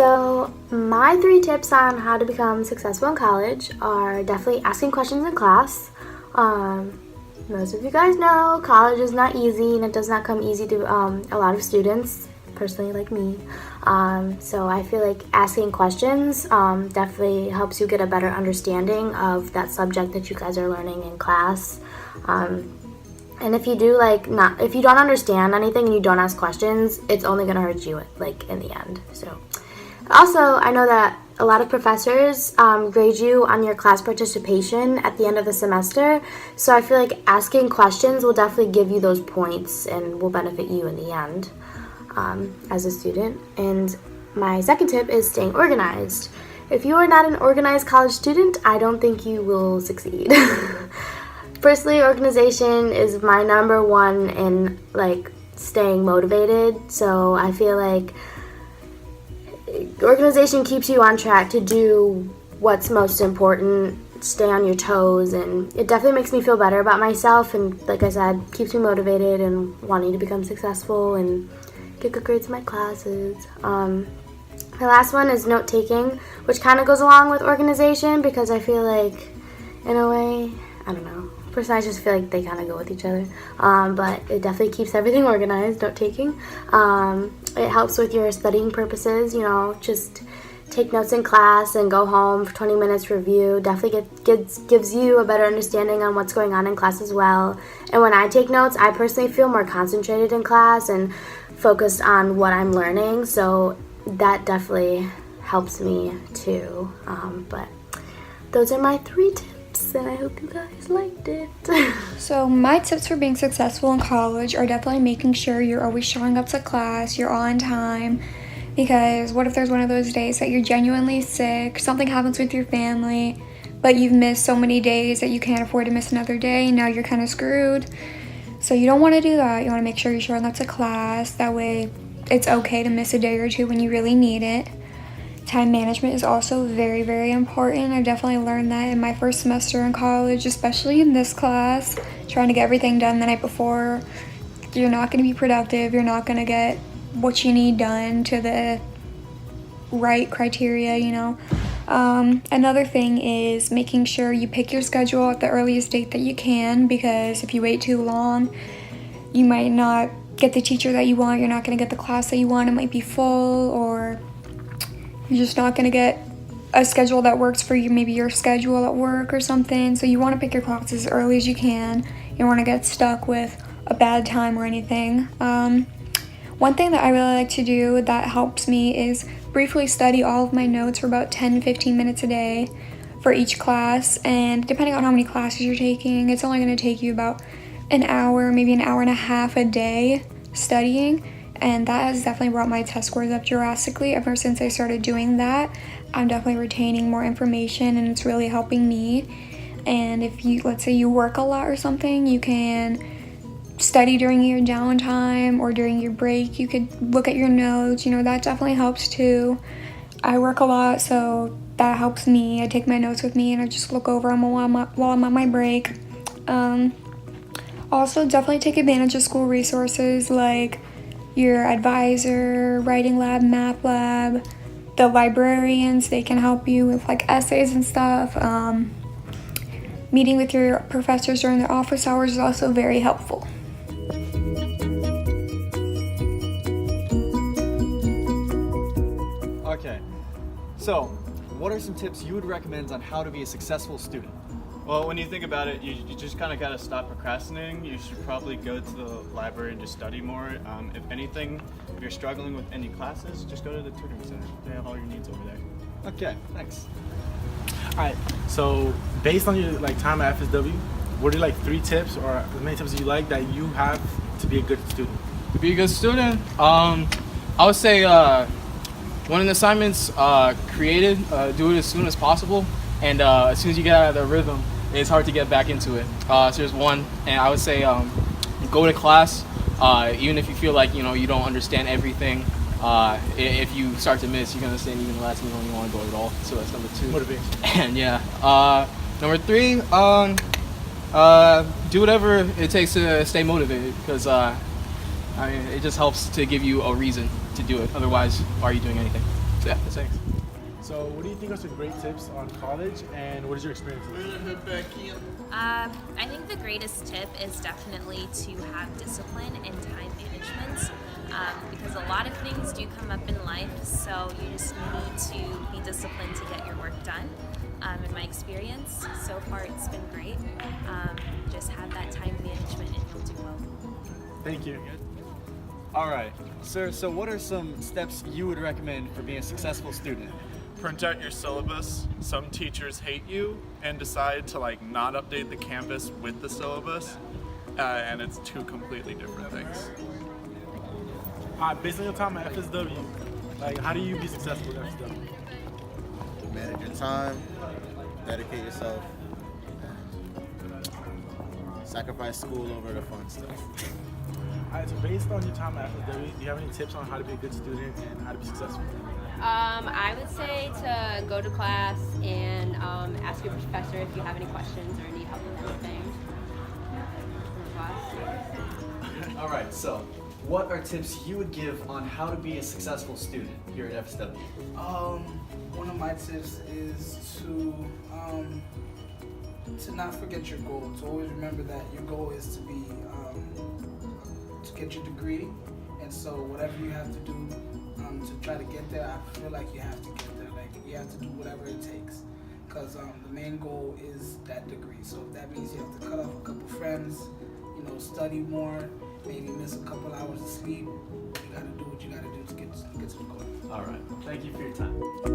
So my 3 tips on how to become successful in college are definitely asking questions in class. Most of you guys know college is not easy and it does not come easy to a lot of students, personally like me. So I feel like asking questions definitely helps you get a better understanding of that subject that you guys are learning in class. And if you do if you don't understand anything and you don't ask questions, it's only gonna hurt you in the end. So also, I know that a lot of professors grade you on your class participation at the end of the semester. So I feel like asking questions will definitely give you those points and will benefit you in the end as a student. And my second tip is staying organized. If you are not an organized college student, I don't think you will succeed. Personally, organization is my number one in staying motivated. So I feel like organization keeps you on track to do what's most important, stay on your toes, and it definitely makes me feel better about myself, and like I said, keeps me motivated and wanting to become successful and get good grades in my classes. My last one is note-taking, which kind of goes along with organization because I feel like, in a way, I don't know. Personally, I just feel like they kind of go with each other, but it definitely keeps everything organized, note-taking. It helps with your studying purposes, just take notes in class and go home for 20 minutes review. Definitely gives you a better understanding on what's going on in class as well. And when I take notes, I personally feel more concentrated in class and focused on what I'm learning, so that definitely helps me too. But those are my 3 tips, and I hope you guys liked it. So my tips for being successful in college are definitely making sure you're always showing up to class, you're on time, because what if there's one of those days that you're genuinely sick, something happens with your family, but you've missed so many days that you can't afford to miss another day, now you're kind of screwed. So you don't want to do that. You want to make sure you're showing up to class, that way it's okay to miss a day or two when you really need it. Time management is also very, very important. I've definitely learned that in my first semester in college, especially in this class. Trying to get everything done the night before, you're not going to be productive. You're not going to get what you need done to the right criteria, Another thing is making sure you pick your schedule at the earliest date that you can, because if you wait too long, you might not get the teacher that you want. You're not going to get the class that you want. It might be full, or you're just not going to get a schedule that works for you, maybe your schedule at work or something. So you want to pick your classes as early as you can. You don't want to get stuck with a bad time or anything. One thing that I really like to do that helps me is briefly study all of my notes for about 10-15 minutes a day for each class. And depending on how many classes you're taking, it's only going to take you about an hour, maybe an hour and a half a day studying. And that has definitely brought my test scores up drastically. Ever since I started doing that, I'm definitely retaining more information and it's really helping me. And if you, let's say you work a lot or something, you can study during your downtime or during your break. You could look at your notes, that definitely helps too. I work a lot, so that helps me. I take my notes with me and I just look over them while I'm on my break. Also, definitely take advantage of school resources like your advisor, writing lab, math lab, the librarians. They can help you with essays and stuff. Meeting with your professors during their office hours is also very helpful. Okay, so what are some tips you would recommend on how to be a successful student? Well, when you think about it, you just kind of got to stop procrastinating. You should probably go to the library and just study more. If anything, if you're struggling with any classes, just go to the tutoring center. They have all your needs over there. Okay, thanks. All right, so based on your time at FSW, what are 3 tips or as many tips you like that you have to be a good student? To be a good student, I would say when an assignment's created, do it as soon as possible. And as soon as you get out of the rhythm, it's hard to get back into it. So there's one, and I would say go to class, even if you feel like you don't understand everything. If you start to miss, you're gonna understand even less, and you don't even want to go at all. So that's number 2. Motivation. And number 3, do whatever it takes to stay motivated, because it just helps to give you a reason to do it. Otherwise, why are you doing anything? So yeah, thanks. So, what do you think are some great tips on college, and what is your experience? I think the greatest tip is definitely to have discipline and time management because a lot of things do come up in life, so you just need to be disciplined to get your work done. In my experience, so far it's been great. Just have that time management and you'll do well. Thank you. All right, sir, so what are some steps you would recommend for being a successful student? Print out your syllabus. Some teachers hate you and decide to like not update the campus with the syllabus, and it's two completely different things. Based on your time at FSW, like, how do you be successful at FSW? Manage your time, dedicate yourself, and sacrifice school over the fun stuff. All right, so based on your time at FSW, do you have any tips on how to be a good student and how to be successful? I would say to go to class and ask your professor if you have any questions or need help with anything from class. All right, so what are tips you would give on how to be a successful student here at FSW? One of my tips is to not forget your goal. To always remember that your goal is to be to get your degree, and so whatever you have to do to try to get there, I feel like you have to get there. Like you have to do whatever it takes, because the main goal is that degree. So if that means you have to cut off a couple friends, study more, maybe miss a couple hours of sleep, you got to do what you got to do to get to the goal. All right, thank you for your time.